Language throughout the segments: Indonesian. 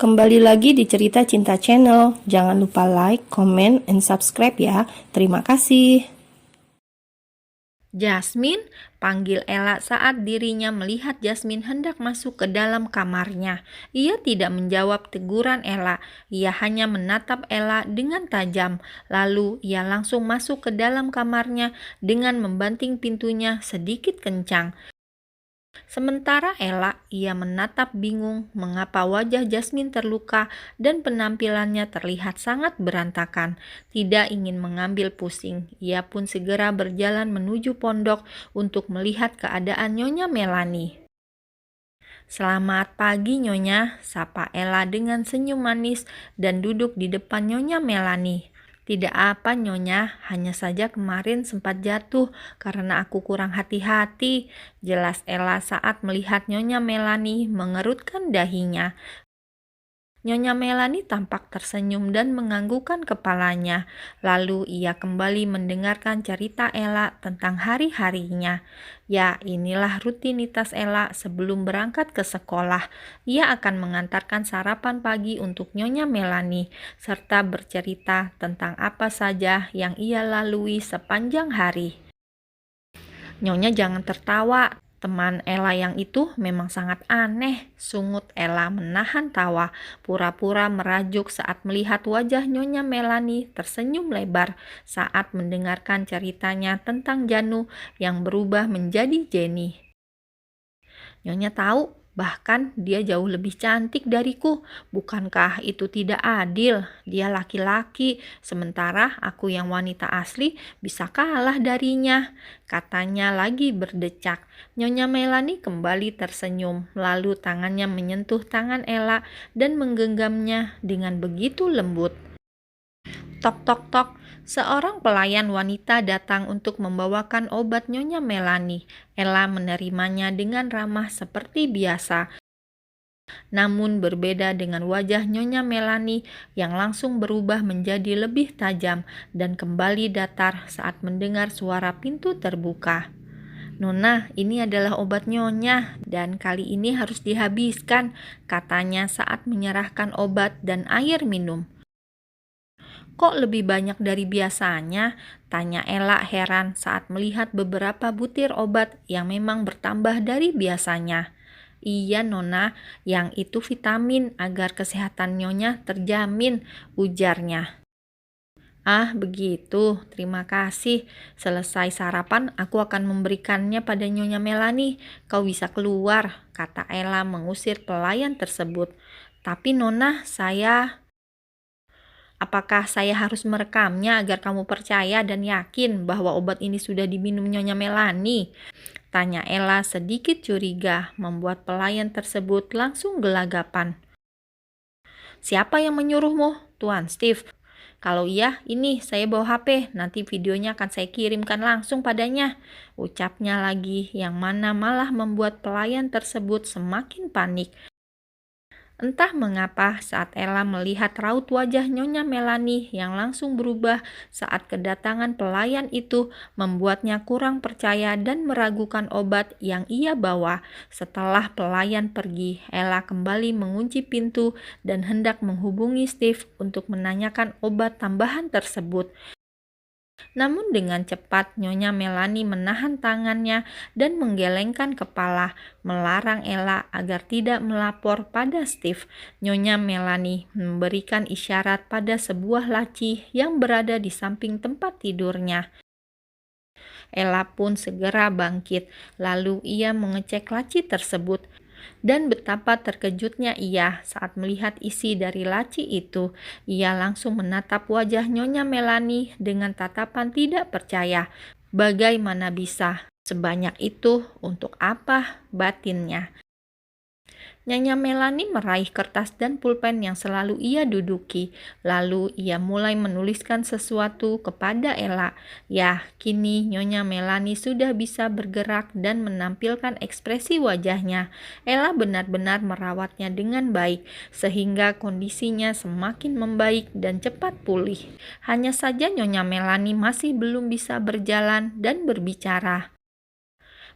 Kembali lagi di Cerita Cinta Channel. Jangan lupa like, comment, and subscribe ya. Terima kasih. Jasmine, panggil Ella saat dirinya melihat Jasmine hendak masuk ke dalam kamarnya. Ia tidak menjawab teguran Ella. Ia hanya menatap Ella dengan tajam. Lalu ia langsung masuk ke dalam kamarnya dengan membanting pintunya sedikit kencang. Sementara Ella, ia menatap bingung mengapa wajah Jasmine terluka dan penampilannya terlihat sangat berantakan. Tidak ingin mengambil pusing, ia pun segera berjalan menuju pondok untuk melihat keadaan Nyonya Melani. "Selamat pagi Nyonya," sapa Ella dengan senyum manis dan duduk di depan Nyonya Melani. "Tidak apa Nyonya, hanya saja kemarin sempat jatuh karena aku kurang hati-hati," jelas Ella saat melihat Nyonya Melani mengerutkan dahinya. Nyonya Melani tampak tersenyum dan menganggukkan kepalanya. Lalu ia kembali mendengarkan cerita Ella tentang hari-harinya. Ya, inilah rutinitas Ella sebelum berangkat ke sekolah. Ia akan mengantarkan sarapan pagi untuk Nyonya Melani, serta bercerita tentang apa saja yang ia lalui sepanjang hari. "Nyonya jangan tertawa. Teman Ella yang itu memang sangat aneh," sungut Ella menahan tawa, pura-pura merajuk saat melihat wajah Nyonya Melani tersenyum lebar saat mendengarkan ceritanya tentang Janu yang berubah menjadi Jenny. "Nyonya tahu, bahkan dia jauh lebih cantik dariku. Bukankah itu tidak adil? Dia laki-laki, sementara aku yang wanita asli bisa kalah darinya," katanya lagi berdecak. Nyonya Melani kembali tersenyum, lalu tangannya menyentuh tangan Ella dan menggenggamnya dengan begitu lembut. Tok tok tok, seorang pelayan wanita datang untuk membawakan obat Nyonya Melani. Ella menerimanya dengan ramah seperti biasa. Namun berbeda dengan wajah Nyonya Melani yang langsung berubah menjadi lebih tajam dan kembali datar saat mendengar suara pintu terbuka. "Nona, ini adalah obat Nyonya dan kali ini harus dihabiskan," katanya saat menyerahkan obat dan air minum. "Kok lebih banyak dari biasanya?" tanya Ella heran saat melihat beberapa butir obat yang memang bertambah dari biasanya. "Iya Nona, yang itu vitamin agar kesehatan Nyonya terjamin," ujarnya. "Ah, begitu. Terima kasih. Selesai sarapan, aku akan memberikannya pada Nyonya Melani. Kau bisa keluar," kata Ella mengusir pelayan tersebut. "Tapi Nona, apakah saya harus merekamnya agar kamu percaya dan yakin bahwa obat ini sudah diminum Nyonya Melani?" tanya Ella sedikit curiga, membuat pelayan tersebut langsung gelagapan. "Siapa yang menyuruhmu, Tuan Steve? Kalau iya, ini saya bawa HP, nanti videonya akan saya kirimkan langsung padanya," ucapnya lagi, yang mana malah membuat pelayan tersebut semakin panik. Entah mengapa saat Ella melihat raut wajah Nyonya Melani yang langsung berubah saat kedatangan pelayan itu membuatnya kurang percaya dan meragukan obat yang ia bawa. Setelah pelayan pergi, Ella kembali mengunci pintu dan hendak menghubungi Steve untuk menanyakan obat tambahan tersebut. Namun dengan cepat Nyonya Melani menahan tangannya dan menggelengkan kepala, melarang Ella agar tidak melapor pada Steve. Nyonya Melani memberikan isyarat pada sebuah laci yang berada di samping tempat tidurnya. Ella pun segera bangkit, lalu ia mengecek laci tersebut. Dan betapa terkejutnya ia saat melihat isi dari laci itu. Ia langsung menatap wajah Nyonya Melani dengan tatapan tidak percaya. Bagaimana bisa sebanyak itu? Untuk apa? Batinnya. Nyonya Melani meraih kertas dan pulpen yang selalu ia duduki. Lalu ia mulai menuliskan sesuatu kepada Ella. Ya, kini Nyonya Melani sudah bisa bergerak dan menampilkan ekspresi wajahnya. Ella benar-benar merawatnya dengan baik, sehingga kondisinya semakin membaik dan cepat pulih. Hanya saja Nyonya Melani masih belum bisa berjalan dan berbicara.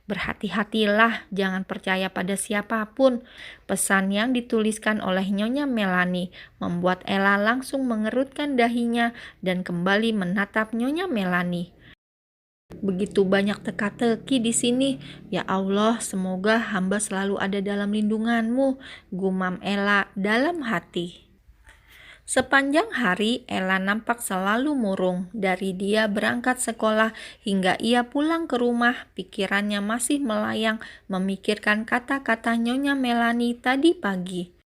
Berhati-hatilah, jangan percaya pada siapapun. Pesan yang dituliskan oleh Nyonya Melani membuat Ella langsung mengerutkan dahinya dan kembali menatap Nyonya Melani. Begitu banyak teka-teki di sini. Ya Allah, semoga hamba selalu ada dalam lindungan-Mu, gumam Ella dalam hati. Sepanjang hari, Ella nampak selalu murung. Dari dia berangkat sekolah hingga ia pulang ke rumah, pikirannya masih melayang memikirkan kata-kata Nyonya Melani tadi pagi.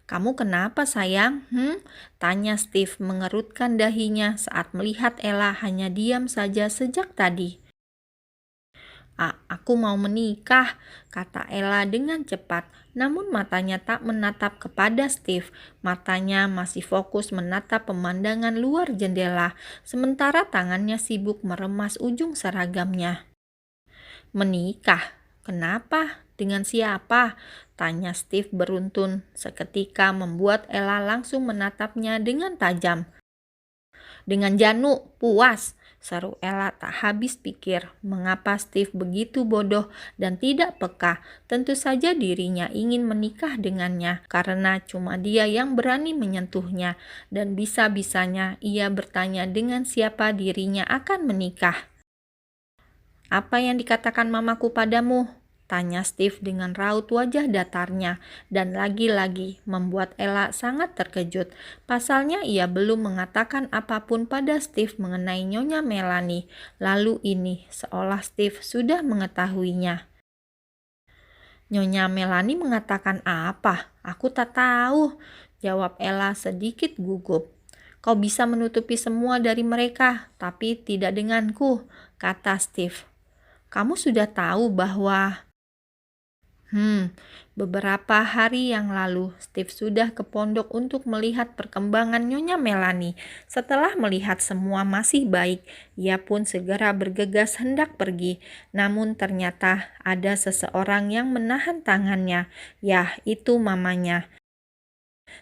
"Kamu kenapa sayang? Tanya Steve mengerutkan dahinya saat melihat Ella hanya diam saja sejak tadi. Aku mau menikah," kata Ella dengan cepat. Namun matanya tak menatap kepada Steve. Matanya masih fokus menatap pemandangan luar jendela, sementara tangannya sibuk meremas ujung seragamnya. "Menikah? Kenapa? Dengan siapa?" tanya Steve beruntun. Seketika membuat Ella langsung menatapnya dengan tajam. "Dengan Janu, puas," seru Ella tak habis pikir. Mengapa Steve begitu bodoh dan tidak peka? Tentu saja dirinya ingin menikah dengannya karena cuma dia yang berani menyentuhnya, dan bisa-bisanya ia bertanya dengan siapa dirinya akan menikah. "Apa yang dikatakan mamaku padamu?" tanya Steve dengan raut wajah datarnya, dan lagi-lagi membuat Ella sangat terkejut. Pasalnya ia belum mengatakan apapun pada Steve mengenai Nyonya Melani. Lalu ini seolah Steve sudah mengetahuinya. "Nyonya Melani mengatakan apa? Aku tak tahu," jawab Ella sedikit gugup. "Kau bisa menutupi semua dari mereka, tapi tidak denganku," kata Steve. "Kamu sudah tahu bahwa..." Beberapa hari yang lalu, Steve sudah ke pondok untuk melihat perkembangan Nyonya Melani. Setelah melihat semua masih baik, ia pun segera bergegas hendak pergi. Namun ternyata ada seseorang yang menahan tangannya. Yah, itu mamanya.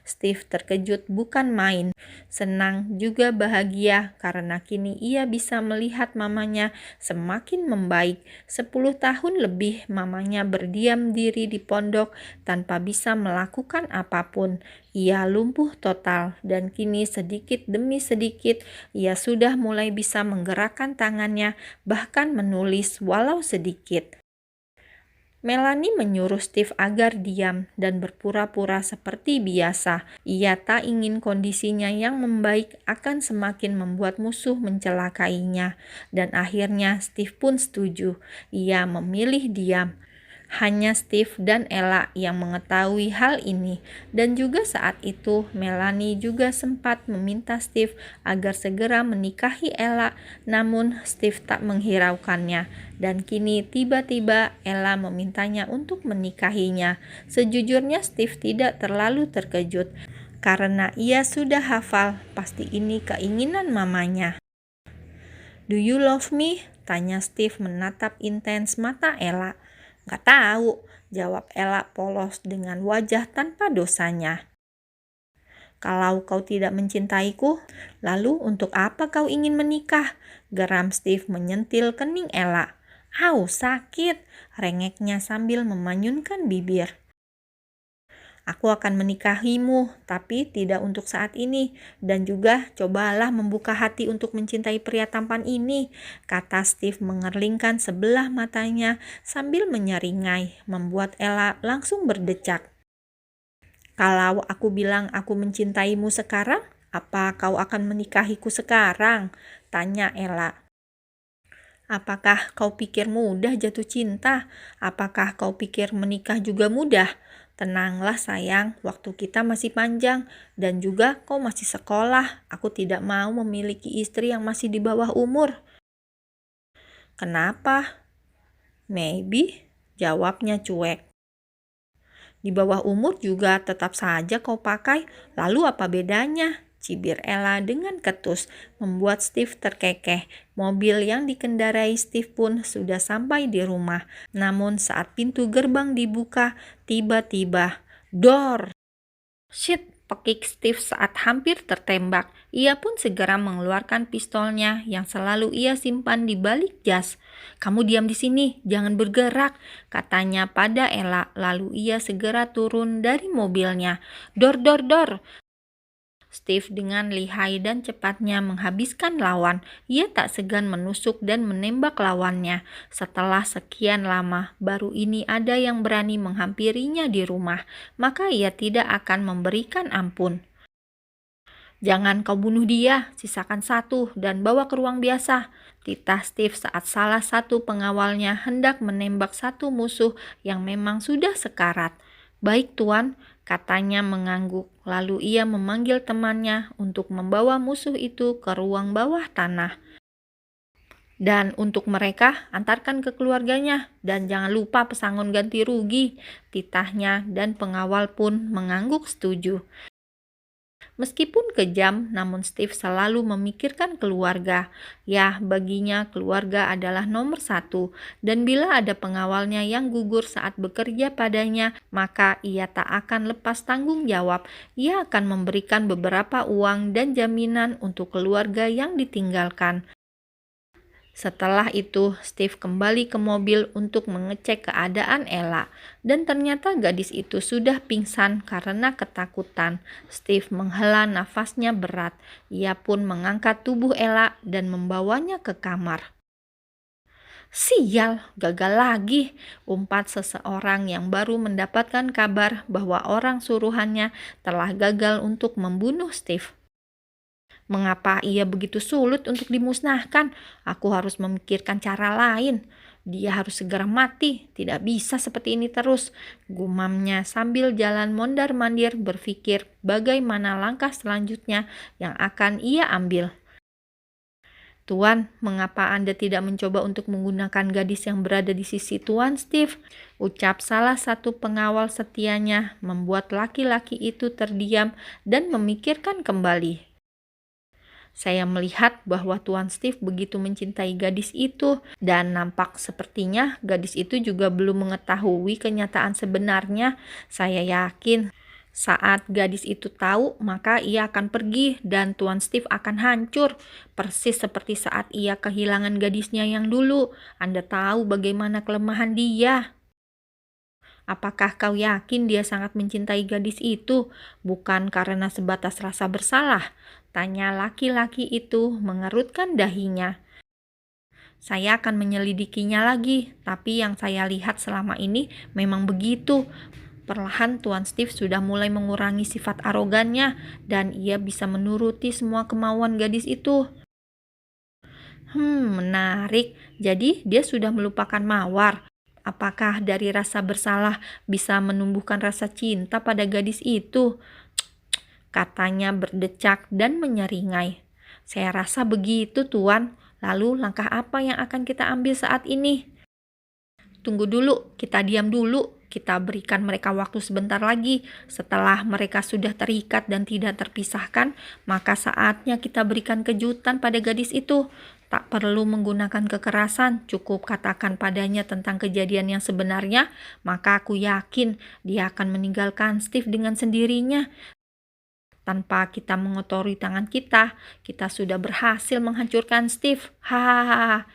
Steve terkejut bukan main, senang juga bahagia karena kini ia bisa melihat mamanya semakin membaik. 10 tahun lebih mamanya berdiam diri di pondok tanpa bisa melakukan apapun. Ia lumpuh total dan kini sedikit demi sedikit ia sudah mulai bisa menggerakkan tangannya, bahkan menulis walau sedikit. Melani menyuruh Steve agar diam dan berpura-pura seperti biasa. Ia tak ingin kondisinya yang membaik akan semakin membuat musuh mencelakainya. Dan akhirnya Steve pun setuju. Ia memilih diam. Hanya Steve dan Ella yang mengetahui hal ini, dan juga saat itu Melani juga sempat meminta Steve agar segera menikahi Ella, namun Steve tak menghiraukannya, dan kini tiba-tiba Ella memintanya untuk menikahinya. Sejujurnya Steve tidak terlalu terkejut, karena ia sudah hafal pasti ini keinginan mamanya. "Do you love me?" tanya Steve menatap intens mata Ella. "Gak tahu," jawab Ella polos dengan wajah tanpa dosanya. "Kalau kau tidak mencintaiku, lalu untuk apa kau ingin menikah?" geram Steve menyentil kening Ella. "Au, sakit," rengeknya sambil memanyunkan bibir. "Aku akan menikahimu, tapi tidak untuk saat ini. Dan juga cobalah membuka hati untuk mencintai pria tampan ini," kata Steve mengerlingkan sebelah matanya sambil menyeringai, membuat Ella langsung berdecak. "Kalau aku bilang aku mencintaimu sekarang, apa kau akan menikahiku sekarang?" tanya Ella. "Apakah kau pikir mudah jatuh cinta? Apakah kau pikir menikah juga mudah? Tenanglah sayang, waktu kita masih panjang, dan juga kau masih sekolah. Aku tidak mau memiliki istri yang masih di bawah umur." "Kenapa?" "Maybe," jawabnya cuek. "Di bawah umur juga tetap saja kau pakai, lalu apa bedanya?" cibir Ella dengan ketus, membuat Steve terkekeh. Mobil yang dikendarai Steve pun sudah sampai di rumah. Namun saat pintu gerbang dibuka, tiba-tiba, "Dor!" "Shit!" pekik Steve saat hampir tertembak. Ia pun segera mengeluarkan pistolnya yang selalu ia simpan di balik jas. "Kamu diam di sini, jangan bergerak," katanya pada Ella. Lalu ia segera turun dari mobilnya. "Dor, dor, dor!" Steve dengan lihai dan cepatnya menghabiskan lawan. Ia tak segan menusuk dan menembak lawannya. Setelah sekian lama, baru ini ada yang berani menghampirinya di rumah, maka ia tidak akan memberikan ampun. "Jangan kau bunuh dia, sisakan satu dan bawa ke ruang biasa," titah Steve saat salah satu pengawalnya hendak menembak satu musuh yang memang sudah sekarat. "Baik tuan," katanya mengangguk. Lalu ia memanggil temannya untuk membawa musuh itu ke ruang bawah tanah. "Dan untuk mereka, antarkan ke keluarganya dan jangan lupa pesangon ganti rugi," titahnya, dan pengawal pun mengangguk setuju. Meskipun kejam, namun Steve selalu memikirkan keluarga. Ya, baginya keluarga adalah nomor satu. Dan bila ada pengawalnya yang gugur saat bekerja padanya, maka ia tak akan lepas tanggung jawab. Ia akan memberikan beberapa uang dan jaminan untuk keluarga yang ditinggalkan. Setelah itu, Steve kembali ke mobil untuk mengecek keadaan Ella, dan ternyata gadis itu sudah pingsan karena ketakutan. Steve menghela nafasnya berat. Ia pun mengangkat tubuh Ella dan membawanya ke kamar. "Sial, gagal lagi," umpat seseorang yang baru mendapatkan kabar bahwa orang suruhannya telah gagal untuk membunuh Steve. "Mengapa ia begitu sulit untuk dimusnahkan? Aku harus memikirkan cara lain. Dia harus segera mati. Tidak bisa seperti ini terus," gumamnya sambil jalan mondar-mandir berpikir bagaimana langkah selanjutnya yang akan ia ambil. "Tuan, mengapa Anda tidak mencoba untuk menggunakan gadis yang berada di sisi Tuan Steve?" ucap salah satu pengawal setianya, membuat laki-laki itu terdiam dan memikirkan kembali. "Saya melihat bahwa Tuan Steve begitu mencintai gadis itu, dan nampak sepertinya gadis itu juga belum mengetahui kenyataan sebenarnya. Saya yakin saat gadis itu tahu, maka ia akan pergi dan Tuan Steve akan hancur, persis seperti saat ia kehilangan gadisnya yang dulu. Anda tahu bagaimana kelemahan dia. Apakah kau yakin dia sangat mencintai gadis itu, bukan karena sebatas rasa bersalah?" tanya laki-laki itu mengerutkan dahinya. "Saya akan menyelidikinya lagi, tapi yang saya lihat selama ini memang begitu." Perlahan Tuan Steve sudah mulai mengurangi sifat arogannya dan ia bisa menuruti semua kemauan gadis itu. Menarik. Jadi dia sudah melupakan Mawar. Apakah dari rasa bersalah bisa menumbuhkan rasa cinta pada gadis itu? Katanya berdecak dan menyeringai. "Saya rasa begitu, Tuan. Lalu langkah apa yang akan kita ambil saat ini?" "Tunggu dulu, kita diam dulu. Kita berikan mereka waktu sebentar lagi. Setelah mereka sudah terikat dan tidak terpisahkan, maka saatnya kita berikan kejutan pada gadis itu. Tak perlu menggunakan kekerasan, cukup katakan padanya tentang kejadian yang sebenarnya, maka aku yakin dia akan meninggalkan Steve dengan sendirinya. Tanpa kita mengotori tangan kita sudah berhasil menghancurkan Steve. Hahaha."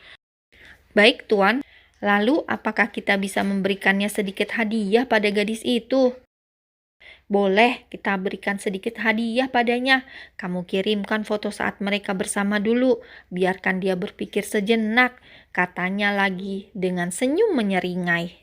"Baik, Tuan. Lalu apakah kita bisa memberikannya sedikit hadiah pada gadis itu?" "Boleh, kita berikan sedikit hadiah padanya. Kamu kirimkan foto saat mereka bersama dulu. Biarkan dia berpikir sejenak," katanya lagi dengan senyum menyeringai.